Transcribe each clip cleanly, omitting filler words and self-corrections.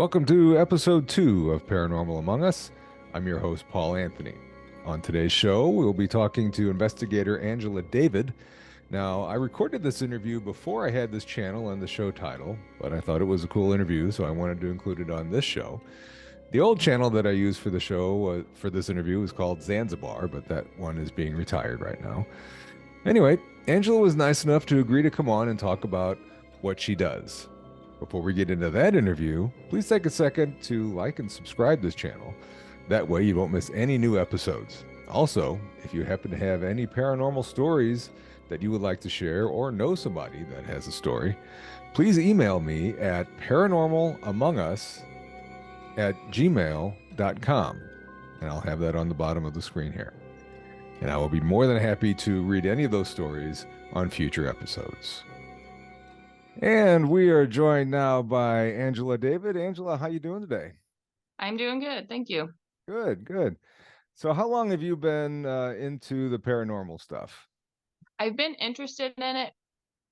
Welcome to episode 2 of Paranormal Among Us. I'm your host, Paul Anthony. On today's show, we'll be talking to investigator Angela David. Now, I recorded this interview before I had this channel and the show title, but I thought it was a cool interview, so I wanted to include it on this show. The old channel that I used for the show, for this interview, was called Zanzibar, but that one is being retired right now. Anyway, Angela was nice enough to agree to come on and talk about what she does. Before we get into that interview, please take a second to like and subscribe this channel. That way you won't miss any new episodes. Also, if you happen to have any paranormal stories that you would like to share or know somebody that has a story, please email me at paranormalamongus@gmail.com, and I'll have that on the bottom of the screen here. And I will be more than happy to read any of those stories on future episodes. And we are joined now by Angela David. Angela, how you doing today? I'm doing good. Thank you. Good, good. So how long have you been into the paranormal stuff? I've been interested in it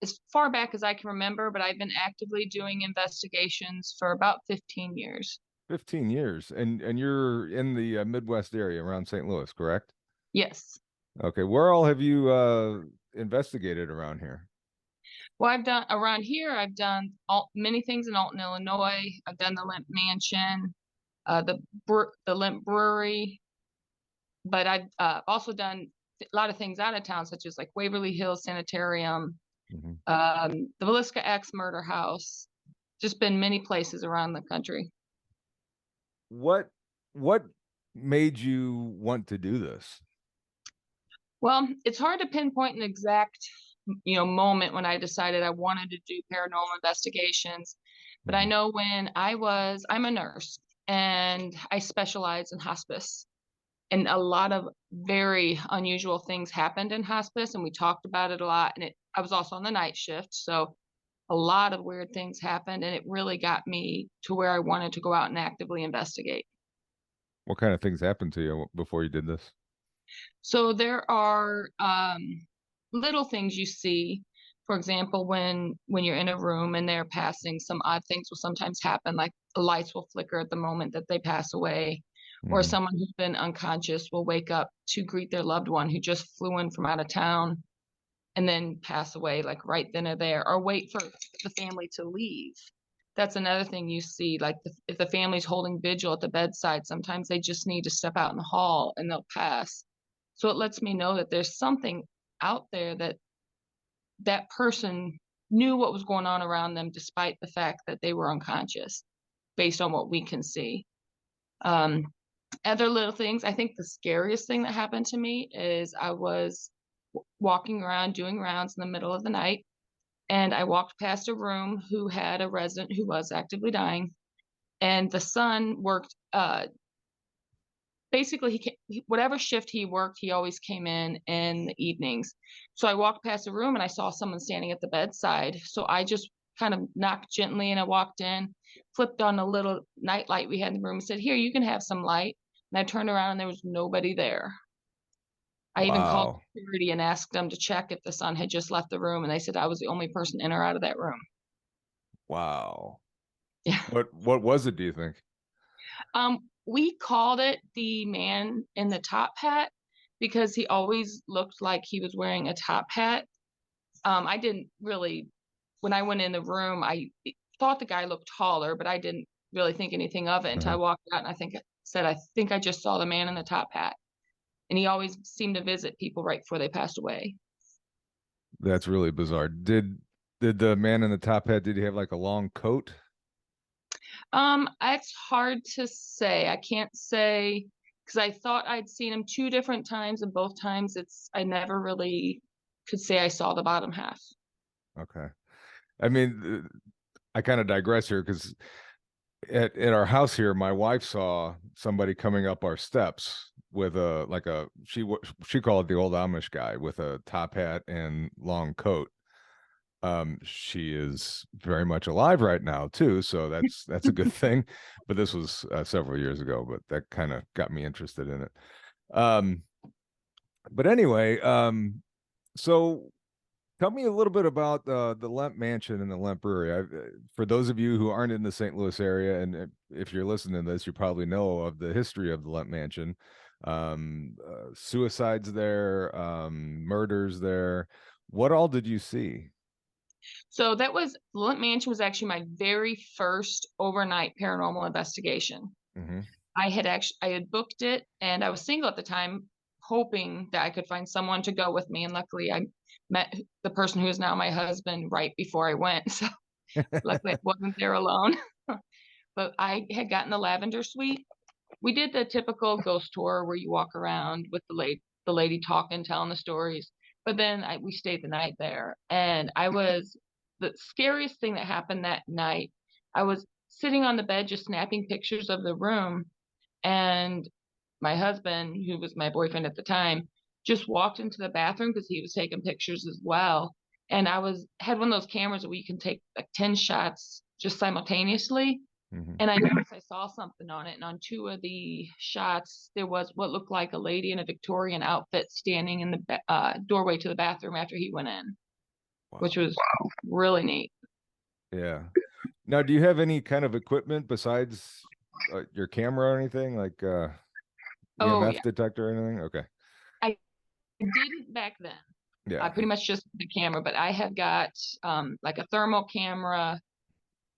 as far back as I can remember, but I've been actively doing investigations for about 15 years. 15 years. And you're in the Midwest area around St. Louis, correct? Yes. Okay. Where all have you investigated around here? Well, I've done many things in Alton, Illinois. I've done the Limp Mansion, the Limp Brewery, but I've also done a lot of things out of town, such as like Waverly Hills Sanitarium, Mhm. the Villisca X Murder House. Just been many places around the country. What made you want to do this? Well, it's hard to pinpoint an exact, moment when I decided I wanted to do paranormal investigations. But I Mhm. know I'm a nurse and I specialize in hospice. And a lot of very unusual things happened in hospice, and we talked about it a lot. And I was also on the night shift, so a lot of weird things happened, and it really got me to where I wanted to go out and actively investigate. What kind of things happened to you before you did this? So there are little things you see. For example, when you're in a room and they're passing, some odd things will sometimes happen, like the lights will flicker at the moment that they pass away, or Mhm. someone who's been unconscious will wake up to greet their loved one who just flew in from out of town and then pass away, like right then or there, or wait for the family to leave. That's another thing you see. Like if the family's holding vigil at the bedside, sometimes they just need to step out in the hall and they'll pass. So it lets me know that there's something out there that that person knew what was going on around them despite the fact that they were unconscious, based on what we can see. Um, Other little things, I think the scariest thing that happened to me is I was walking around doing rounds in the middle of the night, and I walked past a room who had a resident who was actively dying, and the son worked basically whatever shift he worked, he always came in the evenings. So I walked past the room and I saw someone standing at the bedside. So I just kind of knocked gently and I walked in, flipped on a little night light we had in the room and said, "Here, you can have some light." And I turned around and there was nobody there. I even called Wow. security and asked them to check if the son had just left the room, and they said I was the only person in or out of that room. Wow. Yeah. What was it, do you think? We called it the man in the top hat because he always looked like he was wearing a top hat. I didn't really, when I went in the room, I thought the guy looked taller, but I didn't really think anything of it until I Uh-huh. walked out and I think I just saw the man in the top hat. And he always seemed to visit people right before they passed away. That's really bizarre. Did the man in the top hat, did he have like a long coat? It's hard to say. I can't say because I thought I'd seen him two different times, and both times I never really could say I saw the bottom half. Okay. I mean, I kind of digress here because at our house here, my wife saw somebody coming up our steps with a like a she called it the old Amish guy with a top hat and long coat. She is very much alive right now too, so that's a good thing. But this was several years ago, but that kind of got me interested in it. Um, but anyway, so Tell me a little bit about the Lemp Mansion and the Lemp Brewery. For those of you who aren't in the St. Louis area, and if you're listening to this, you probably know of the history of the Lemp Mansion, suicides there, murders there. What all did you see? So that was Limp Mansion was actually my very first overnight paranormal investigation. Hmm. I had booked it and I was single at the time, hoping that I could find someone to go with me. And luckily I met the person who is now my husband right before I went. So luckily I wasn't there alone. But I had gotten the lavender suite. We did the typical ghost tour where you walk around with the lady talking, telling the stories. But then we stayed the night there, and I was the scariest thing that happened that night. I was sitting on the bed just snapping pictures of the room, and my husband, who was my boyfriend at the time, just walked into the bathroom because he was taking pictures as well. And I was had one of those cameras where you can take like 10 shots just simultaneously. Hmm. And I noticed I saw something on it, and on two of the shots, there was what looked like a lady in a Victorian outfit standing in the doorway to the bathroom after he went in, which Wow. was really neat. Yeah. Now, do you have any kind of equipment besides your camera or anything like Oh EMF yeah, detector or anything? Okay. I didn't back then. I Yeah. pretty much just the camera, but I have got like a thermal camera,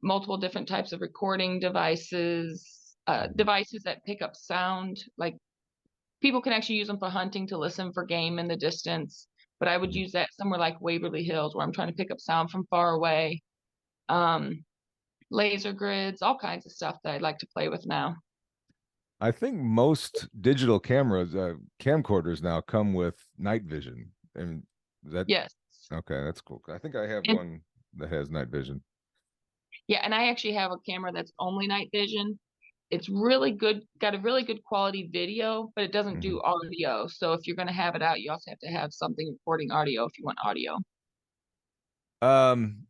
multiple different types of recording devices, Mhm. devices that pick up sound, like people can actually use them for hunting to listen for game in the distance. But I would Mhm. use that somewhere like Waverly Hills where I'm trying to pick up sound from far away. Um, Laser grids, all kinds of stuff that I'd like to play with now. I think most digital cameras, camcorders now come with night vision. And that Yes. okay, that's cool. I think I have And one that has night vision. yeah, and I actually have a camera that's only night vision. It's really good, got a really good quality video, but it doesn't Hmm. do audio. So if you're going to have it out, you also have to have something recording audio if you want audio. Um,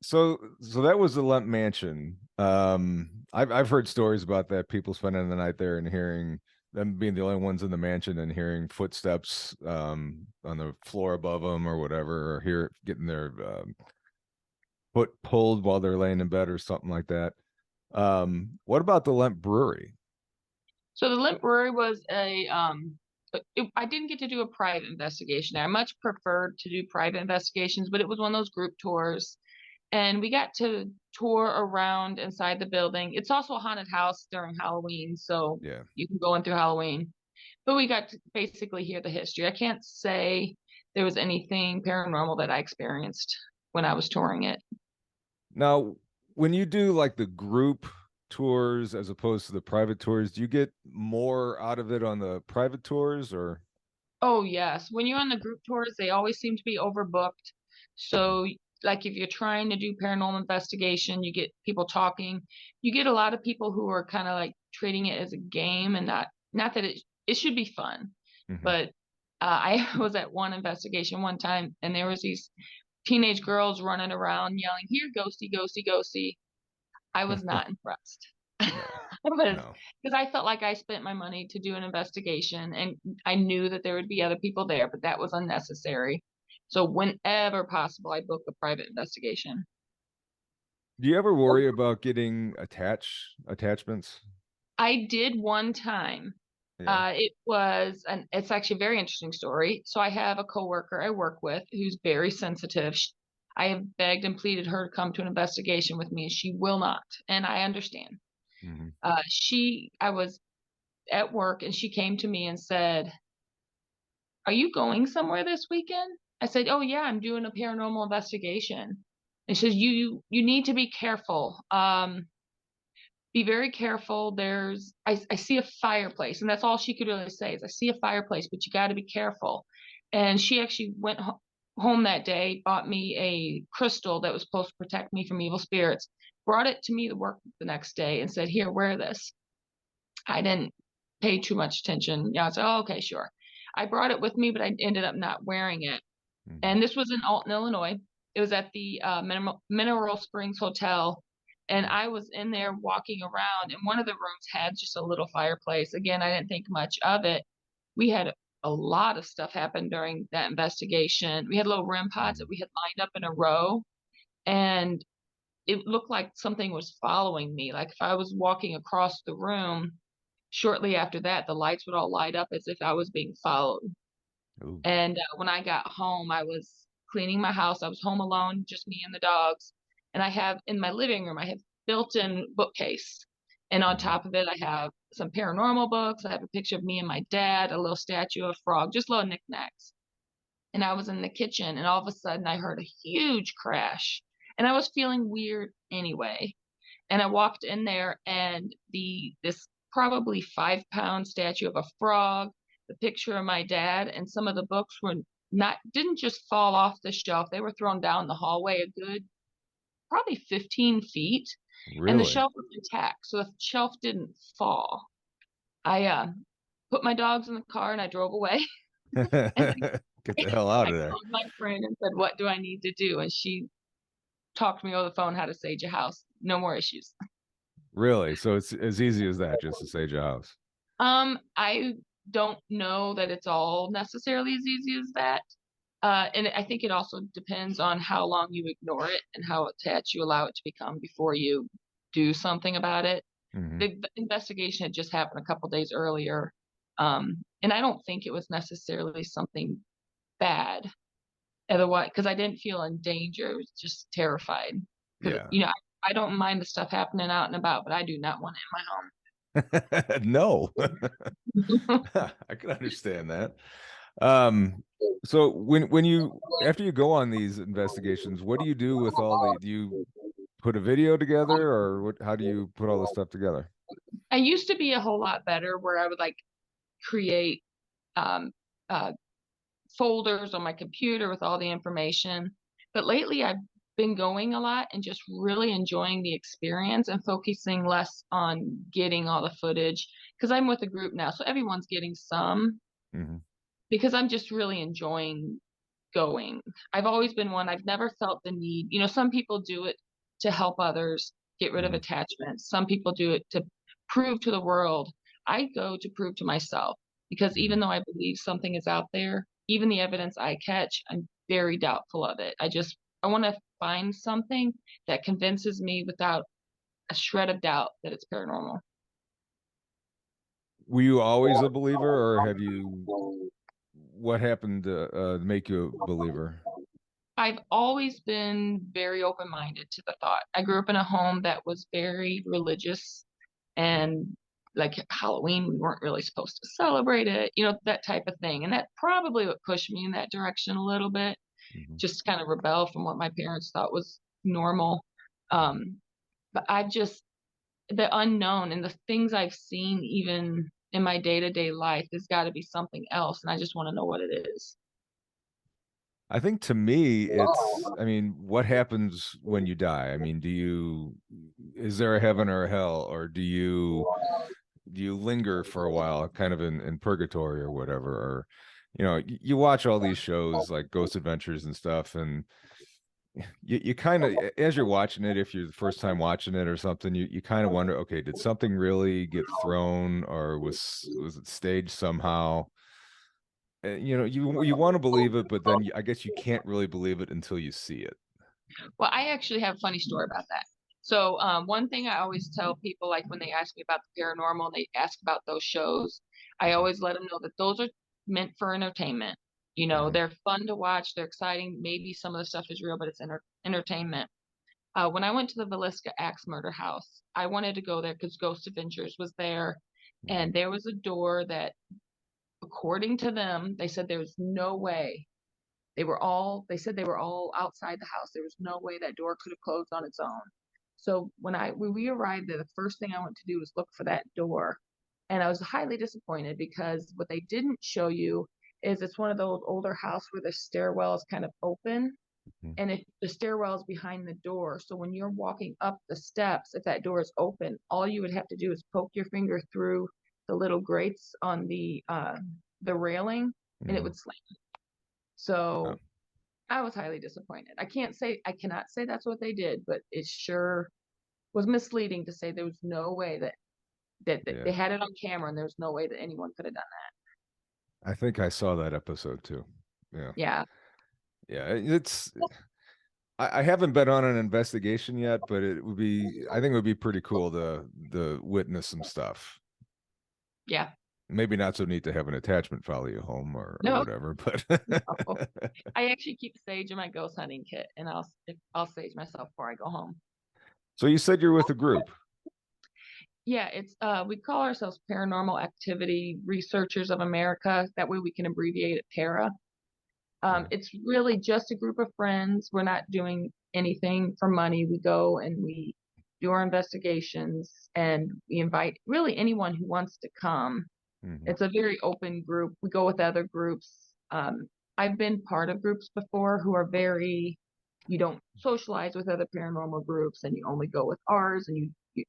so that was the Lemp Mansion. I've heard stories about that, people spending the night there and hearing them being the only ones in the mansion and hearing footsteps on the floor above them or whatever, or hear getting their foot pulled while they're laying in bed or something like that. What about the Lemp Brewery? So the Limp Brewery was I didn't get to do a private investigation. I much preferred to do private investigations, but it was one of those group tours. And we got to tour around inside the building. It's also a haunted house during Halloween, so Yeah. you can go in through Halloween. But we got to basically hear the history. I can't say there was anything paranormal that I experienced when I was touring it. Now, when you do like the group tours as opposed to the private tours, do you get more out of it on the private tours or? Oh, yes. When you're on the group tours, they always seem to be overbooked. So, like if you're trying to do paranormal investigation, you get people talking. You get a lot of people who are kind of like treating it as a game and not that it should be fun. Mhm. But I was at one investigation one time and there was these teenage girls running around yelling, "Here, ghosty, ghosty, ghosty." I was not impressed. No, I was no. because I felt like I spent my money to do an investigation and I knew that there would be other people there, but that was unnecessary. So whenever possible, I book a private investigation. Do you ever worry about getting attachments? I did one time. Yeah. It's actually a very interesting story. So I have a coworker I work with who's very sensitive. I have begged and pleaded her to come to an investigation with me, and she will not. And I understand. Hmm. I was at work and she came to me and said, "Are you going somewhere this weekend?" I said, "Oh yeah, I'm doing a paranormal investigation." And she says, "You need to be careful. Be very careful. I see a fireplace." And that's all she could really say is, "I see a fireplace, but you got to be careful." And she actually went home that day, bought me a crystal that was supposed to protect me from evil spirits, brought it to me to work the next day and said, "Here, wear this." I didn't pay too much attention. Yeah, I said, "Oh, okay, sure." I brought it with me, but I ended up not wearing it. Hmm. And this was in Alton, Illinois. It was at the Mineral Springs Hotel. And I was in there walking around, and one of the rooms had just a little fireplace. Again, I didn't think much of it. We had a lot of stuff happened during that investigation. We had little REM pods that Mhm. we had lined up in a row, and it looked like something was following me. Like if I was walking across the room, shortly after that, the lights would all light up as if I was being followed. Ooh. And when I got home, I was cleaning my house. I was home alone, just me and the dogs. And I have in my living room, I have built-in bookcase. And on Mhm. top of it, I have some paranormal books. I have a picture of me and my dad, a little statue of a frog, just little knickknacks. And I was in the kitchen, and all of a sudden, I heard a huge crash. And I was feeling weird anyway. And I walked in there, and this probably 5-pound statue of a frog, the picture of my dad, and some of the books were not didn't just fall off the shelf. They were thrown down the hallway a good probably 15 feet, and the Really? shelf was intact, so the shelf didn't fall. I put my dogs in the car and I drove away. And Get the hell out I of there. called my friend and said, "What do I need to do?" And she talked to me over the phone how to sage a house. No more issues. Really? So it's as easy as that, just to sage a house. I don't know that it's all necessarily as easy as that. And I think it also depends on how long you ignore it and how attached you allow it to become before you do something about it. Hmm. The investigation had just happened a couple days earlier. And I don't think it was necessarily something bad. Otherwise, because I didn't feel in danger, I was just terrified. Because, Yeah. I don't mind the stuff happening out and about, but I do not want it in my No. home. I can understand that. Um, so when you after you go on these investigations, what do you do with all the do you put a video together or what how do you put all this stuff together? I used to be a whole lot better where I would like create um, uh, folders on my computer with all the information. But lately, I've been going a lot and just really enjoying the experience and focusing less on getting all the footage because I'm with a group now. So everyone's getting some Hmm. because I'm just really enjoying going. I've always been one, I've never felt the need. Some people do it to help others get rid of Hmm. attachments. Some people do it to prove to the world. I go to prove to myself because Hmm. even though I believe something is out there, even the evidence I catch, I'm very doubtful of it. I want to find something that convinces me without a shred of doubt that it's paranormal. Were you always a believer or have you what happened to make you a believer? I've always been very open-minded to the thought. I grew up in a home that was very religious and like Halloween, we weren't really supposed to celebrate it, that type of thing. And that probably what pushed me in that direction a little bit, Hmm. just kind of rebel from what my parents thought was normal. Um, but the unknown and the things I've seen even in my day-to-day life, there's got to be something else. And I just want to know what it is. I think to me, I mean, what happens when you die? I mean, is there a heaven or a hell, or do you linger for a while, kind of in purgatory or whatever? Or, you watch all these shows like Ghost Adventures and stuff, and you kind of, as you're watching it, if you're the first time watching it or something, you kind of wonder, okay, did something really get thrown, or was it staged somehow? You want to believe it, but then I guess you can't really believe it until you see it. Well, I actually have a funny story about that. So, one thing I always tell people, like when they ask me about the paranormal, they ask about those shows, I Mhm. always let them know that those are meant for entertainment. Mhm. They're fun to watch, they're exciting. Maybe some of the stuff is real, but it's entertainment. When I went to the Villisca Axe Murder House, I wanted to go there because Ghost Adventures was there, Mhm. and there was a door that, according to them, they said there was no way they said they were all outside the house. There was no way that door could have closed on its own. So when we arrived there, the first thing I went to do was look for that door. And I was highly disappointed because what they didn't show you is it's one of those older house where the stairwell is kind of open Mhm. and if the stairwell is behind the door. So when you're walking up the steps, if that door is open, all you would have to do is poke your finger through the little grates on the railing and it Mhm. would slam. Oh. So I was highly disappointed. I cannot say that's what they did, but it sure was misleading to say there was no way that they Yeah. had it on camera and there was no way that anyone could have done I think I saw that episode too. Yeah. Yeah. Yeah. I haven't been on an investigation yet, but I think it would be pretty cool to witness some stuff. Yeah. Maybe not so neat to have an attachment follow you home or No, whatever, but no. I actually keep sage in my ghost hunting kit, and I'll sage myself before I go home. so you said you're with a group. Yeah, it's we call ourselves Paranormal Activity Researchers of America. That way we can abbreviate it PARA. Okay. It's really just a group of friends. We're not doing anything for money. We go and we do our investigations, and we invite really anyone who wants to come. Hmm. It's a very open group. We go with other groups. I've been part of groups before who are very, you don't socialize with other paranormal groups, and you only go with ours, and you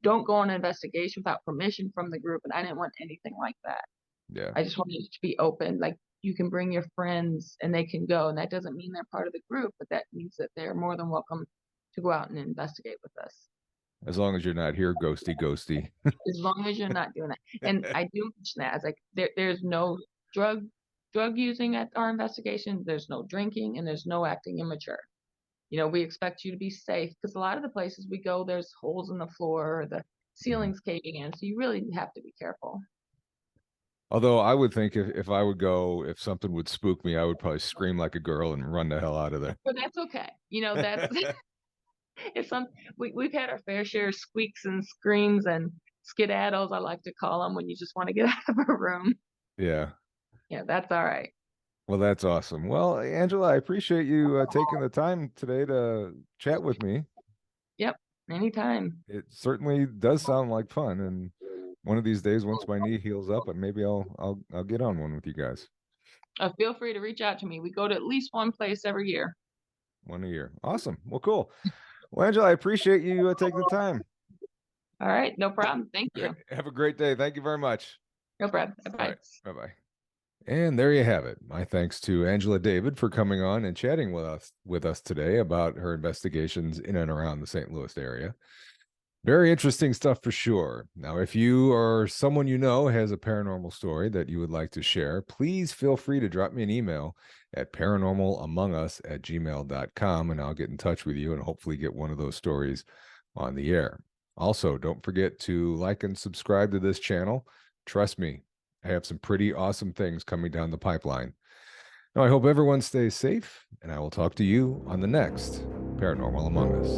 don't go on an investigation without permission from the group. And I didn't want anything like that. Yeah. I just wanted it to be open. Like, you can bring your friends and they can go. And that doesn't mean they're part of the group, but that means that they're more than welcome to go out and investigate with us. As long as you're not here, ghosty, ghosty. As long as you're not doing it. And I do mention that as like there's no drug using at our investigation, there's no drinking, and there's no acting immature. We expect you to be safe because a lot of the places we go, there's holes in the floor, or the Mhm. ceiling's caving in, so you really have to be careful. Although I would think if I would go, if something would spook me, I would probably scream like a girl and run the hell out of there. But that's okay. That's it's some we've had our fair share of squeaks and screams and skedaddles, I like to call them, when you just want to get out of a room. Yeah. Yeah, that's all right. Well, that's awesome. Well, Angela, I appreciate you taking the time today to chat with me. Yep, anytime. It certainly does sound like fun. And one of these days, once my knee heals up, maybe I'll get on one with you guys. Feel free to reach out to me. We go to at least one place every year. One a year. Awesome. Well, cool. Well, Angela, I appreciate you taking the time. All right, no problem. Thank All right. you. Have a great day. Thank you very much. No problem. All Bye. right. Bye bye. And there you have it. My thanks to Angela David for coming on and chatting with us today about her investigations in and around the St. Louis area. Very interesting stuff for sure. Now, if you or someone you know has a paranormal story that you would like to share, please feel free to drop me an email at paranormalamongus@gmail.com, and I'll get in touch with you and hopefully get one of those stories on the air. Also, don't forget to like and subscribe to this channel. Trust me, I have some pretty awesome things coming down the pipeline. Now, I hope everyone stays safe, and I will talk to you on the next Paranormal Among Us.